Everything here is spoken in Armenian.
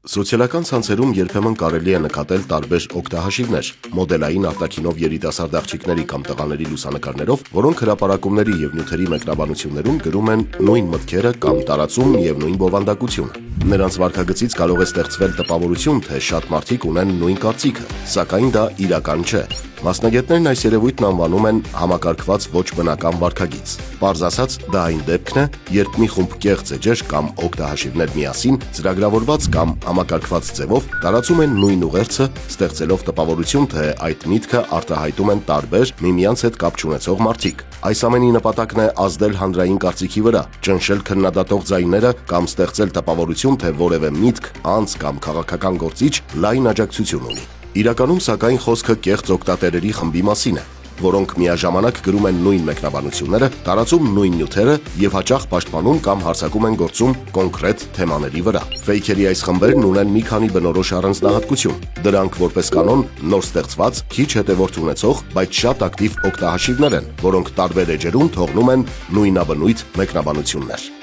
Սոցիալական ցանցերում երբեմն կարելի է նկատել տարբեր օգտահաշիվներ, մոդելային արտաքինով երիտասարդ աղջիկների կամ տղաների լուսանկարներով, որոնք հրապարակումների եւ նյութերի մեկնաբանություններում գրում են նույն մտքերը կամ տարածում եւ նույն բովանդակությունը։ Նրանց վարքագծից կարող է ստեղծվել տպավորություն, թե շատ մարդիկ ունեն նույն կարծիքը, սակայն դա իրական չէ։ Մասնագետներն այս երևույթն անվանում են համակարգված ոչ բնական վարքագիծ։ Պարզ ասած, դա այն դեպքն է, երբ մի խումբ կեղծ էջեր կամ օգտահաշիվներ միասին ծրագրավորված կամ համակարգված ձևով տարածում են նույն ուղերձը, ստեղծելով տպավորություն, թե այդ միտքը արտահայտում են տարբեր միմյանց հետ կապ չունեցող մարդիկ։ Այս ամենի նպատակն է ազդել հանրային կարծիքի վրա, ճնշել քննադատող ձայները կամ ստեղծել տպավորություն, թե որևէ միտք, անձ կամ քաղաքական գործիչ լայն աջակցություն ունի։ Իրականում, սակայն, խոսքը կեղծ օգտատերերի խմբի մասին է, որոնք միաժամանակ գրում են նույն մեկնաբանությունները, տարածում նույն նյութերը եւ հաճախ պաշտպանում կամ հարձակում են գործում կոնկրետ թեմաների վրա։ Ֆեյքերի այս խմբերն ունեն մի քանի բնորոշ առանձնահատկություն։ Դրանք որպես կանոն նոր ստեղծված, քիչ հետևորդ ունեցող, բայց շատ ակտիվ օգտահաշիվներ են, որոնք տարբեր էջերում թողնում են նույնաբնույթ մեկնաբանություններ։